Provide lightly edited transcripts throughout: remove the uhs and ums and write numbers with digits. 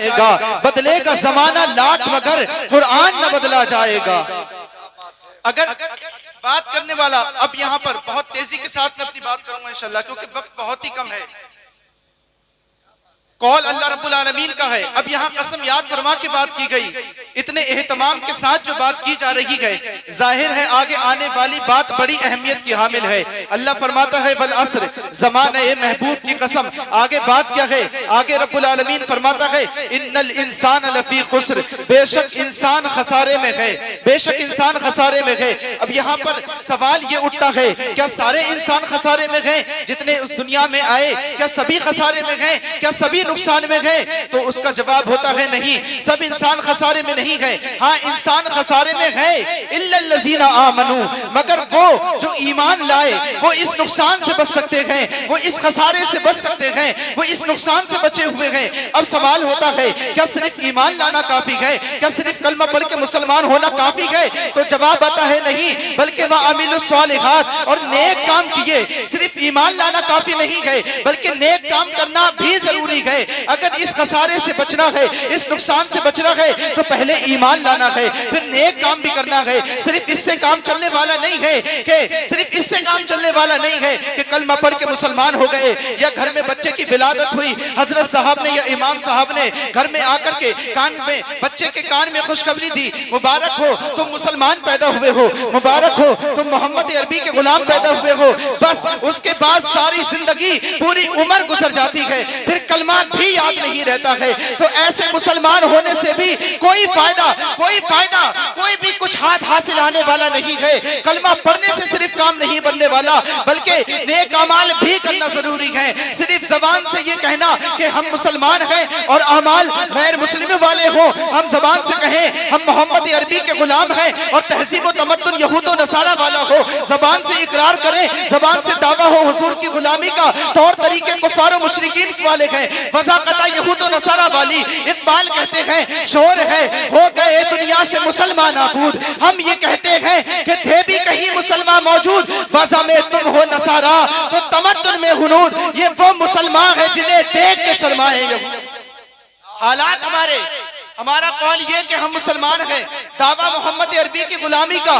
जाएगा, बदलेगा जमाना लाख मगर कुरान न बदला जाएगा। अगर बात करने वाला अब यहाँ पर बहुत तेजी के साथ में अपनी बात करूंगा इंशाल्लाह, क्योंकि वक्त बहुत ही कम है। कौल अल्लाह रब्बुल आलमीन का है। अब यहाँ कसम याद फरमा के बात की गई, इतने एहतमाम के साथ जो बात की जा रही है, जाहिर है आगे आने वाली बात बड़ी अहमियत की हामिल है। अल्लाह फरमाता है वल अस्र, ज़माने महबूब की कसम। आगे बात क्या है? आगे रब्बुल आलमीन फरमाता है इन्नल इंसान लफी खुस्र, बेशक इंसान खसारे में है, बेशक इंसान खसारे में है। अब यहाँ पर सवाल ये उठता है, क्या सारे इंसान खसारे में हैं? जितने उस दुनिया में आए क्या सभी खसारे में हैं? क्या सभी नुकसान में गए? तो उसका जवाब होता है नहीं, सब इंसान खसारे में नहीं गए। हाँ, इंसान खसारे में है इल्लल लज़ीना आमनू, मगर वो जो ईमान लाए वो इस नुकसान से बच सकते हैं, वो इस खसारे से बच सकते हैं, वो इस नुकसान से बचे हुए हैं। अब सवाल होता है क्या सिर्फ ईमान लाना काफी है? क्या सिर्फ कलमा पढ़ के मुसलमान होना काफी है? तो जवाब आता है नहीं, बल्कि वह अमीलुस सालिहात, और नेक काम किए। सिर्फ ईमान लाना काफी नहीं है, बल्कि नेक काम करना भी जरूरी है। अगर इस खसारे से बचना है, इस नुकसान से बचना है, तो पहले ईमान लाना है, फिर नेक काम भी करना है। सिर्फ इससे काम चलने वाला नहीं है कि सिर्फ इससे काम चलने वाला नहीं है कि कलमा पढ़ के मुसलमान हो गए, या घर में बच्चे की विलादत हुई, हजरत साहब ने या इमाम साहब ने घर में आकर के कान में बच्चे के कान में खुशखबरी दी, मुबारक हो तुम मुसलमान पैदा हुए हो, मुबारक हो तुम मोहम्मद अरबी के गुलाम पैदा हुए हो। बस उसके बाद सारी जिंदगी पूरी उम्र गुजर जाती है, फिर कलमा भी याद नहीं रहता है। तो ऐसे मुसलमान होने से भी कोई फायदा कोई भी कुछ हासिल आने वाला नहीं है। कलमा पढ़ने से सिर्फ काम नहीं बनने वाला, बल्कि नेक अमाल भी करना जरूरी है। सिर्फ जबान से ये कहना कि हम मुसलमान हैं और अमाल गैर मुस्लिम वाले हो, हम जबान से कहें हम मोहम्मद अरबी के गुलाम हैं और तहजीब व तमद्दुन यहूद व नसारा वाला हो, जबान से इकरार करें, जबान से दावा हो हुजूर की गुलामी का, तौर तरीके कुफार व मुशरिकीन वाले हैं, वज़ाक़ता यहूद व नसारा वाली। इकबाल कहते हैं शोर है हो गए दुनिया से मुसलमान आबूद, हम ये कहते हैं कि थे भी कहीं मुसलमान मौजूद, वज़ा में तुम हो नसारा तो तमद्दुन में हुनूर। ये वो मुसलमान है जिन्हें देख के शर्माए यहूद। हालात हमारा कौल ये कि हम मुसलमान हैं, दावा मोहम्मद अरबी की गुलामी का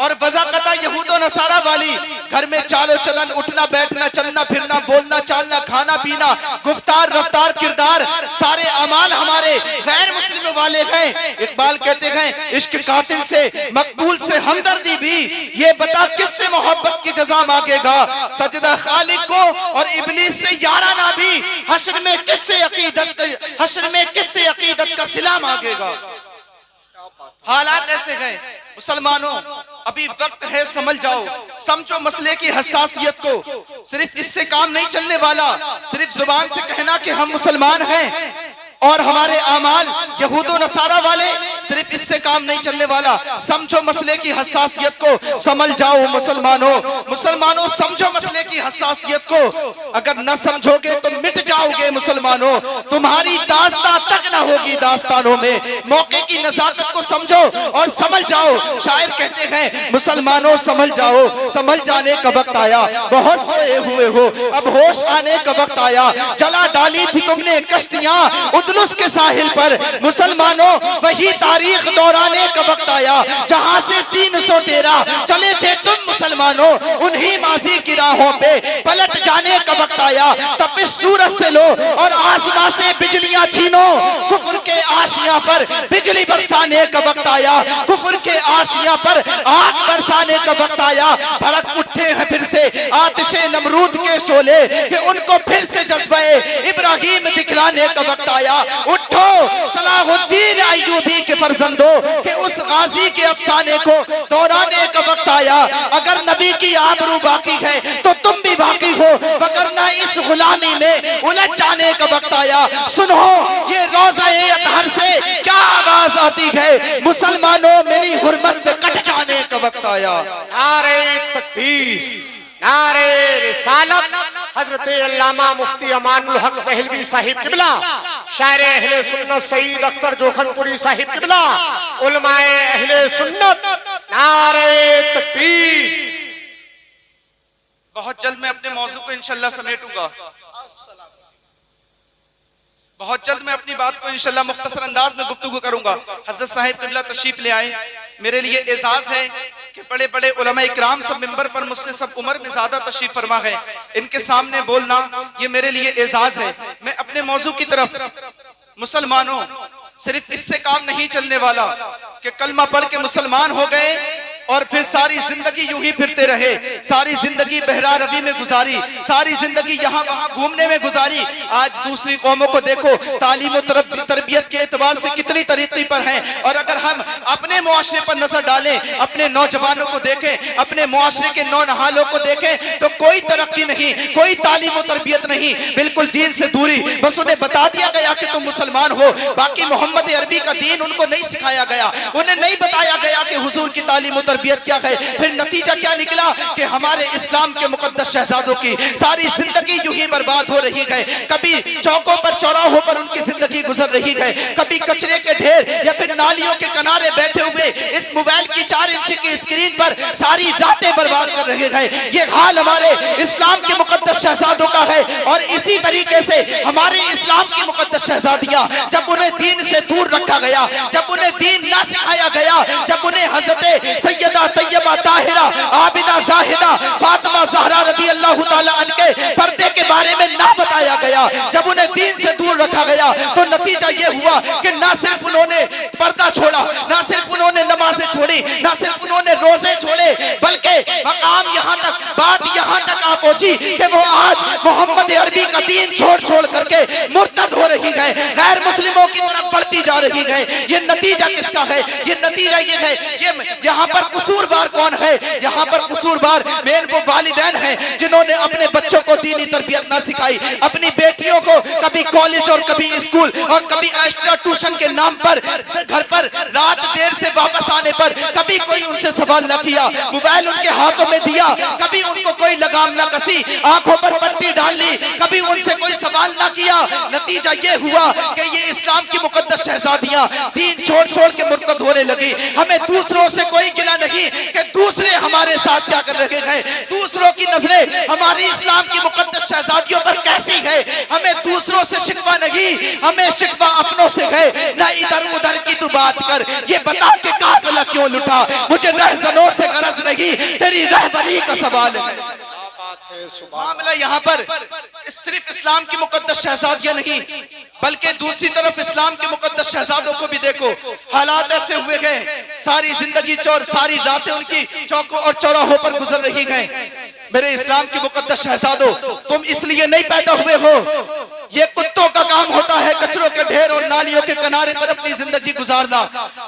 और वज़ाक़ता यहूद व नसारा वाली। घर में चालो चलन, उठना बैठना, चलना फिरना, बोलना चालना, खाना पीना, गुफ्तार रफ्तार किरदार, सारे अमाल हमारे गैर मुस्लिम वाले हैं। इकबाल कहते हैं इश्क कातिल से मकतूल से हमदर्दी भी, ये बता किससे मोहब्बत की जज़ा मांगेगा, सजदा खालिक को और इब्लीस से याराना भी, हश्र में किससे अकीदत का सिला मांगेगा। हालात ऐसे हैं मुसलमानों, अभी वक्त है समझ जाओ, समझो मसले की हसासियत को। सिर्फ इससे काम नहीं चलने वाला, सिर्फ जुबान से कहना कि हम मुसलमान हैं और हमारे अमाल यहूद व नसारा वाले, सिर्फ इससे काम नहीं चलने वाला। समझो मसले की हसासियत को, समझ जाओ मुसलमानों समझो मसले की हसासियत को। अगर न समझोगे तो मिट जाओगे मुसलमानों, तुम्हारी दास्तां तक न होगी दास्तानों में। मौके की नजाकत को समझो और समझ जाओ। शायर कहते हैं मुसलमानों समझ जाओ, समझ जाने का वक्त आया, बहुत सोए हुए हो अब होश आने का वक्त आया। जला डाली थी तुमने कश्तियां उतलुस के साहिल पर, मुसलमानों वही तारीख दोहराने का वक्त आया। जहां से 313 चले थे तुम मुसलमानों, उन्हीं माजी की राहों पे पलट जाने का वक्त आया। तपिश सूरज से लो और आसमां से बिजलियां छीनो, कुफर के आशिया पर बिजली बरसाने का वक्त आया, कुफर के आशिया पर आग बरसाने का वक्त आया। भड़क उठे हैं फिर से आतिशे नमरूद के शोले, कि उनको फिर से जज्बे इब्राहिम दिखलाने का वक्त आया। उठो सलाहुद्दीन अय्यूबी के फरजंदों, कि उस गाजी के अफसाने को दोहराने का वक्त आया। अगर नबी की आबरू बाकी है तो तुम भी बाकी हो, वगरना इस गुलामी में उलझ जाने का वक्त आया। सुनो ये रोज़ा-ए अतहर से क्या आवाज आती है, मुसलमानों मेरी हुर्मत पे कट जाने का वक्त आया। नारे तकबीर, नारे रिसालत। हजरत अल्लामा मुफ्ती अमानुल हक दहलवी साहिब किबला, शायर अहले सुन्नत सईद अख्तर जोखनपुरी साहिब किबला, उलमाए अहले सुन्नत, नारे तकबीर। बहुत जल्द मैं अपने मौजू को इंशाल्लाह समेटूंगा। बहुत जल्द मैं अपनी बात को इंशाल्लाह मुख्तसर अंदाज में गुफ्तगू करूंगा। हजरत साहिब क़िबला तशरीफ ले आए, मेरे लिए एजाज है कि बड़े बड़े उलमा इकराम सब मिंबर पर मुझसे सब उम्र में ज्यादा तशरीफ फरमा है, इनके सामने बोलना ये मेरे लिए एजाज है। मैं अपने मौजू की तरफ, मुसलमानों सिर्फ इससे काम नहीं चलने वाला कि कलमा पढ़ के मुसलमान हो गए और फिर सारी जिंदगी यूं ही फिरते रहे, सारी जिंदगी बहरा रवी में गुजारी, सारी जिंदगी यहाँ वहाँ घूमने में गुजारी। आज दूसरी कौमों को देखो तालीम और तरबियत के एतबार से कितनी तरीके पर हैं, और अगर हम अपने मुआशरे पर नजर डालें, अपने नौजवानों को देखें, अपने मुआशरे के नौनहालों को देखें, तो कोई तरक्की नहीं, कोई तालीम और तरबियत नहीं, बिल्कुल दीन से दूरी। बस उन्हें बता दिया गया कि तुम मुसलमान हो, बाकी मोहम्मद अरबी का दीन उनको नहीं सिखाया गया, उन्हें नहीं बताया गया कि हुजूर की तालीम और तरबियत क्या है। फिर नतीजा क्या निकला कि हमारे इस्लाम के मुकद्दस शहजादों की सारी जिंदगी यूं ही बर्बाद हो रही है। कभी चौकों पर चौराहों पर उनकी जिंदगी गुजर रही है, कभी कचरे के ढेर या फिर नालियों के किनारे बैठे हुए इस मोबाइल की 4 इंच की स्क्रीन पर सारी रातें बर्बाद कर रहे हैं। ये हाल हमारे इस्लाम के मुकद्दस शहजादों का है। और इसी तरीके से हमारे इस्लाम की मुकद्दस शहजादियां, जब उन्हें दीन से दूर रखा गया, जब उन्हें दीन ना सिखाया गया, जब उन्हें हजरत सैयदा तैयबा ताहिरा आबिदा जाहिदा फातिमा ज़हरा रज़ी अल्लाह ताला अन्हा के पर्दे के बारे में ना बताया गया, जब उन्हें दीन से दूर रखा गया, तो नतीजा ये हुआ कि ना सिर्फ उन्होंने पर्दा छोड़ा, ना सिर्फ उन्होंने नमाजें छोड़ी, ना सिर्फ उन्होंने रोजे छोड़े, बल्कि मकाम यहाँ तक, बात यहाँ तक आ पहुंची कि वो आज मोहम्मद अरबी का दीन छोड़ छोड़ करके मुर्तद हो रही है, गैर मुस्लिमों की तरफ बढ़ती जा रही है। ये नतीजा किसका है? ये नतीजा ये है, ये यहाँ पर कसूरवार कौन है? यहाँ पर कसूरवार मेन वो वालिदैन हैं जिन्होंने अपने बच्चों को दीनी तरबियत ना सिखाई, अपनी बेटियों को कभी कॉलेज और कभी स्कूल और कभी एक्स्ट्रा ट्यूशन के नाम पर घर पर रात देर से वापस आने पर कभी कोई उनसे सवाल न किया, मोबाइल उनके हाथों में दिया, कभी उनको कोई लगाम न कसी, आंखों पर पट्टी डाल ली, कभी उनसे कोई सवाल ना किया। नतीजा ये हुआ कि ये इस्लाम की मुकद्दस शहजादियां दीन छोड़ छोड़ के मुर्तद होने लगी। हमें दूसरों से कोई गिला नहीं कि दूसरे हमारे साथ क्या कर रहे हैं, दूसरों की नजरें हमारी इस्लाम की मुकद्दस शहजादियों पर कैसी है। हमें दूसरों से शिकवा नहीं, हमें शिकवा अपनों से है। ना इधर उधर की तू बात कर, ये बता के काफिला क्यों लुटा, मुझे रहजनों से गरज नहीं, तेरी रहबरी का सवाल है। मामला यहाँ पर सिर्फ इस्लाम की मुकद्दस शहजादियां नहीं, बल्कि दूसरी तरफ इस्लाम के मुकद्दस शहजादों को भी देखो, हालात ऐसे हुए गए, सारी जिंदगी सारी रातें उनकी चौकों और चौराहों पर गुजर रही हैं। मेरे इस्लाम के मुकद्दस शहजादों, तुम इसलिए नहीं पैदा हुए हो, ये कुत्तों का काम होता है कचरों के ढेर और नालियों के किनारे पर अपनी जिंदगी गुजारना।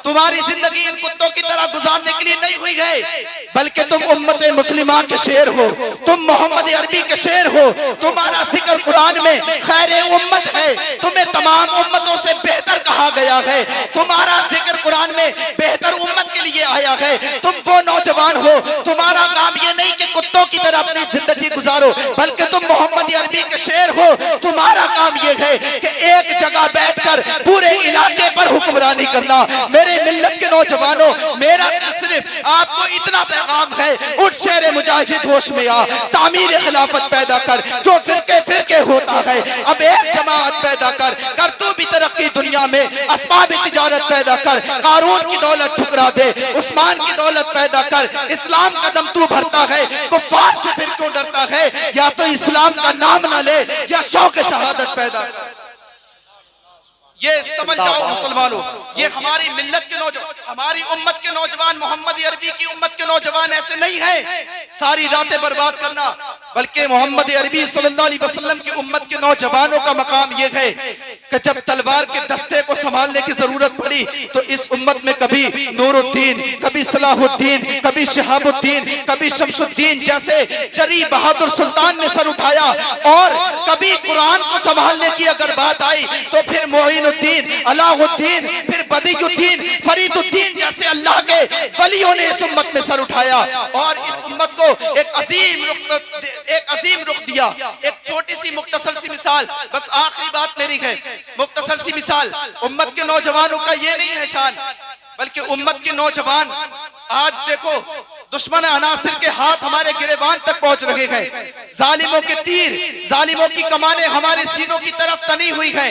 तुम्हारी जिंदगी इन कुत्तों की तरह गुजारने के लिए नहीं हुई है, बल्कि तुम उम्मत मुस्लिमा के शेर हो, तुम मोहम्मद अरबी के शेर हो। तुम्हारा जिक्र कुरान में खैर उम्मत है, तुम्हें तमाम उम्मतों से बेहतर कहा गया है। तुम्हारा जिक्र कुरान में बेहतर उम्मत के लिए आया है। तुम वो नौजवान हो, तुम्हारा काम ये नहीं कि कुत्तों की तरह अपनी जिंदगी गुजारो, बल्कि तुम मोहम्मद अरबी के शेर हो। तुम्हारा काम ये है कि एक जगह बैठकर पूरे इलाके पर हुक्मरानी करना। मेरे मिल्लत के नौजवानों, मेरा सिर्फ आपको इतना पैगाम है, उठ शेर मुजाहिद होश में आ, तामीर खिलाफत पैदा कर, जो फिरके फिरके होता है, अब एक जमात पैदा कर, कर तू भी तरक्की दुनिया में, असबाब तिजारत पैदा कर, कारून की दौलत ठुकरा दे, उस्मान की दौलत पैदा कर, इस्लाम का दम तू भरता है, कुफ्फार से फिर क्यों डरता है? या तो इस्लाम का नाम ना ले या शौक शहादत पैदा कर। ये समझ जाओ मुसलमानों, ये हमारी मिल्लत के नौजवान, हमारी उम्मत के नौजवान, मोहम्मद अरबी की उम्मत के नौजवान ऐसे नहीं है सारी रातें बर्बाद करना, बल्कि मोहम्मद अरबी सल्लल्लाहु अलैहि वसल्लम की उम्मत के नौजवानों का मकाम यह है कि जब तलवार के दस्ते को संभालने की जरूरत पड़ी तो इस उम्मत में कभी नूरुद्दीन, कभी सलाहुद्दीन, कभी शहाबुद्दीन, कभी शमसुद्दीन जैसे जरी बहादुर सुल्तान ने सर उठाया, और कभी कुरान को संभालने की अगर बात आई तो फिर मोइनुद्दीन, अलाउद्दीन, फिर बदियुद्दीन, फरीदुद्दीन जैसे अल्लाह के वलियों ने इस उम्मत में सर उठाया और इस उम्मत को एक अजीम रुख दिया। एक छोटी सी मुख्तसर सी मिसाल, बस आखिरी बात मेरी है, मुख्तसर सी मिसाल, उम्मत के नौजवानों का ये नहीं है शान, बल्कि उम्मत के नौजवान आज देखो दुश्मन अनासिर के हाथ हमारे गिरेबान तक पहुंच रहे हैं। जालिमों के तीर, जालिमों की कमाने हमारे सीनों की तरफ तनी हुई है,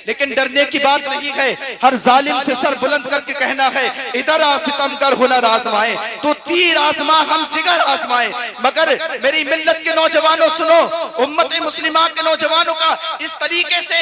लेकिन डरने की बात नहीं है। हर जालिम से सर बुलंद करके कहना है, इधर आ सितमगर हुनर आजमाए, तो तीर आजमा हम जिगर आजमाए। मगर मेरी मिल्लत के नौजवानों सुनो, उम्मत मुस्लिमा के नौजवानों का इस तरीके से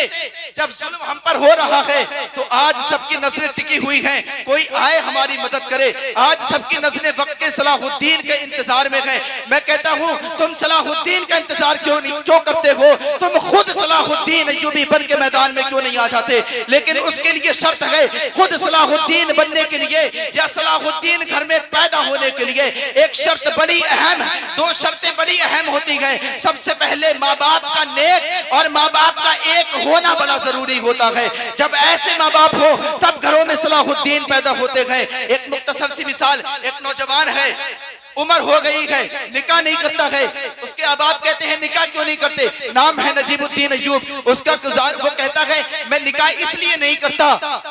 जब जुल्म हम पर हो रहा है तो आज सबकी नजरें टिकी हुई हैं, कोई आए हमारी मदद करे। आज सबकी नजरें वक्त के सलाहुद्दीन के इंतजार में है। मैं कहता हूं, तुम सलाहुद्दीन का इंतजार क्यों करते हो? तुम खुद सलाहुद्दीन अय्यूबी बन के मैदान में क्यों नहीं आ जाते? लेकिन उसके लिए शर्त है, खुद सलाहुद्दीन बनने के लिए या सलाहुद्दीन घर में पैदा होने के लिए एक शर्त बड़ी अहम है, दो शर्तें बड़ी अहम होती हैं। सबसे पहले माँ बाप का नेक और माँ बाप का एक होना बड़ा जरूरी होता है। जब ऐसे माँ बाप हो तब घरों में सलाहुद्दीन पैदा होते हैं। एक मुख्तसर सी मिसाल, एक नौजवान है, उम्र हो गई है, निकाह नहीं करता है। उसके अबाप कहते हैं निकाह क्यों नहीं करते? नाम है नजीबुद्दीन अय्यूब। उसका वो कहता है मैं निकाह इसलिए नहीं करता,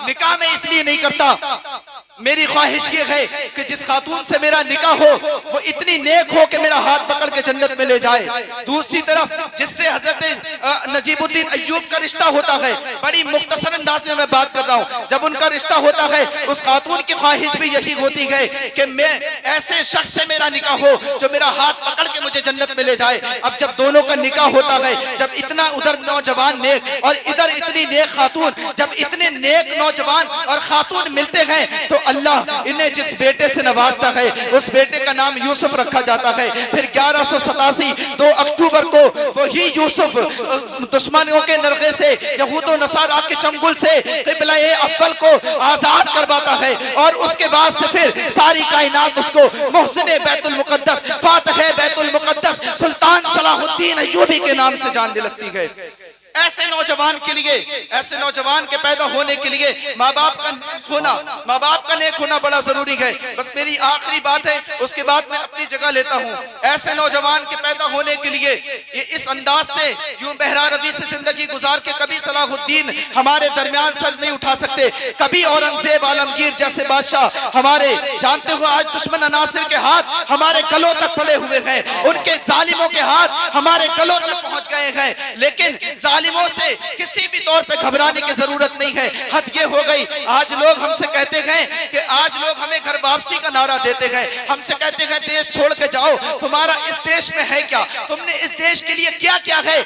निकाह में इसलिए नहीं करता, मेरी ख्वाहिश ये है कि जिस खातून से मेरा निकाह हो वो इतनी नेक हो कि मेरा हाथ पकड़ के जन्नत में ले जाए। दूसरी तरफ जिससे हजरत नजीबुद्दीन अय्यूब का रिश्ता होता है, बड़ी मुख्तसर अंदाज में मैं बात कर रहा हूँ, जब उनका रिश्ता होता है उस खातून की ख्वाहिश भी यही होती है कि मैं ऐसे शख्स से मेरा निकाह हो जो मेरा हाथ पकड़ के मुझे जन्नत में ले जाए। अब जब दोनों का निकाह होता है, जब इतना उधर नौजवान नेक और इधर इतनी नेक खातून, जब इतने नेक नौजवान और खातून मिलते हैं तो अल्लाह इन्हें जिस बेटे से नवाजता है उस बेटे का नाम यूसुफ रखा जाता है। फिर 1187 2 अक्टूबर को वही यूसुफ दुश्मनों के नरगे से, यहूद व नसारा के चंगुल से क़िबला अव्वल को आजाद करवाता है और उसके बाद से फिर सारी कायनात उसको मोहसिन बैतुल मुक़द्दस, फातिह बैतुल मुक़द्दस, सुल्तान सलाहुद्दीन अय्यूबी के नाम से जानने लगती है। ऐसे नौजवान के लिए, ऐसे नौजवान के पैदा होने के लिए माँ बाप का नेक होना बड़ा जरूरी है। बस मेरी आखिरी बात है, उसके बाद मैं अपनी जगह लेता हूँ। ऐसे नौजवान के पैदा होने के लिए ये इस अंदाज से यूं बहरा रवि से जिंदगी गुजार के कभी सलाहुद्दीन हमारे दरमियान सर नहीं उठा सकते, कभी औरंगजेब आलमगीर जैसे बादशाह हमारे, जानते हो आज दुश्मन अनासिर के हाथ हमारे गलों तक पड़े हुए हैं, उनके जालिमों के हाथ हमारे गलों तक पहुंच गए हैं। लेकिन जालिमों से किसी भी तौर पे घबराने की जरूरत नहीं है। हद ये हो गई, आज लोग हमसे कहते हैं कि आज लोग हमें घर वापसी का नारा देते हैं, हमसे कहते हैं देश छोड़ के जाओ, तुम्हारा इस देश में है क्या, तुमने इस देश के लिए क्या किया है।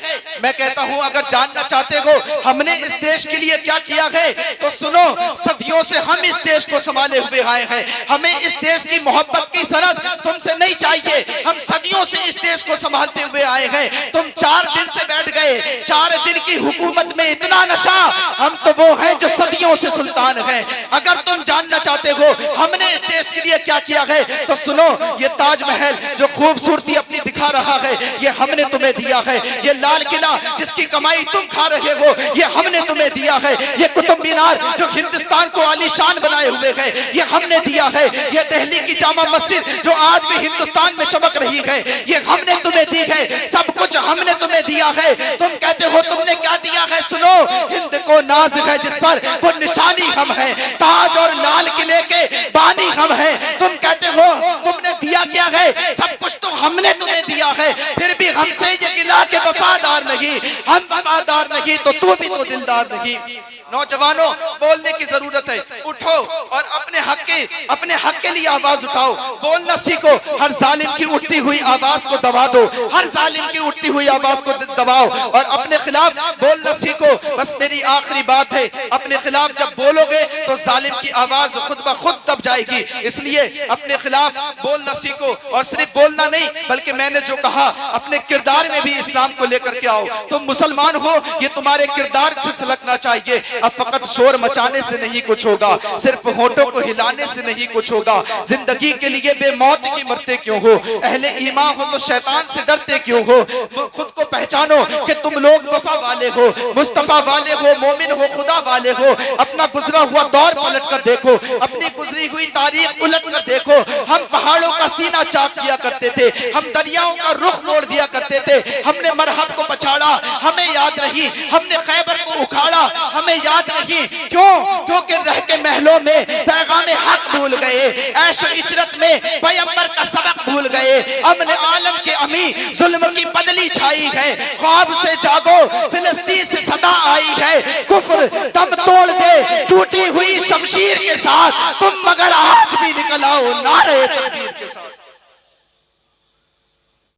मैं कहता हूं अगर जानना चाहते हो हमने इस देश के लिए क्या किया है तो सुनो, सदियों से हम इस देश को संभाले हुए आए हैं। हमें इस देश की मोहब्बत की सनद तुमसे नहीं चाहिए, हम सदियों से इस देश को संभालते हुए आए हैं। तुम 4 दिन से बैठ गए, 4 दिन की हुकूमत में इतना नशा, हम तो वो हैं जो सदियों से सुल्तान हैं। अगर तुम जानना चाहते हो हमने इस देश के लिए क्या किया है तो सुनो, ये ताजमहल जो खूबसूरती अपनी दिखा रहा है ये हमने तुम्हें दिया है। ये लाल किला जिसकी कमाई तुम खा रहे हो ये हमने तुम्हें दिया है। ये कुतुब मीनार जो हिंदुस्तान को आलीशान बनाए हुए है ये हमने दिया है। ये दिल्ली की जामा मस्जिद जो आज भी हिंदुस्तान में चमक रही है ये हमने तुम्हें दी है। सब कुछ हमने तुम्हें दिया है। तुम कहते हो तुमने क्या दिया है, सुनो, हिंद को नाज है जिस पर वो निशानी हम हैं, ताज और लाल किले के बानी हम हैं। तुम कहते हो तुमने दिया क्या है, सब कुछ तो हमने तुम्हें दिया है, फिर भी हमसे ये गिला के वफादार नहीं, हम वफादार नहीं तो तू भी तो दिलदार नहीं। नौजवानों बोलने की जरूरत है, उठो और अपने हक के लिए आवाज उठाओ, बोलना सीखो। हर जालिम की उठती हुई आवाज को दबा दो, हर जालिम की उठती हुई आवाज को दबाओ और अपने खिलाफ बोलना सीखो। बस मेरी आखिरी बात है, अपने खिलाफ जब बोलोगे तो जालिम की आवाज खुद ब खुद दब जाएगी। इसलिए अपने खिलाफ बोलना सीखो और सिर्फ बोलना नहीं बल्कि मैंने जो कहा अपने किरदार में भी इस्लाम को लेकर के आओ। तुम मुसलमान हो ये तुम्हारे किरदार से झलकना चाहिए। अब फकत शोर मचाने से नहीं कुछ होगा, सिर्फ होठों को हिलाने से नहीं कुछ होगा। जिंदगी के लिए बेमौत की मरते क्यों हो, अहले ईमान हो तो शैतान से डरते क्यों हो। खुद को पहचानो कि तुम लोग वफा वाले हो, मुस्तफा वाले हो, मोमिन हो, खुदा वाले हो। अपना गुजरा हुआ दौर पलट कर देखो, अपनी गुजरी हुई तारीख उलट कर देखो। हम पहाड़ों का सीना चाक किया करते थे, हम दरियाओं का रुख मोड़ दिया करते थे, हमने मरहब को पछाड़ा हमें याद नहीं, हमने खैबर को उखाड़ा हमें याद नहीं। क्यों? क्योंकि रह के महलों में पैगाम हक भूल गए। ऐश इशरत में पैगंबर का सबक भूल गए। अमन आलम के अमी जुल्म की बदली छाई है, ख्वाब से जागो फिलिस्तीन से सदा आई है। कुफ्र दम तोड़ दे टूटी हुई शमशीर के साथ, तुम मगर आज भी निकल आओ नारे तकबीर के साथ।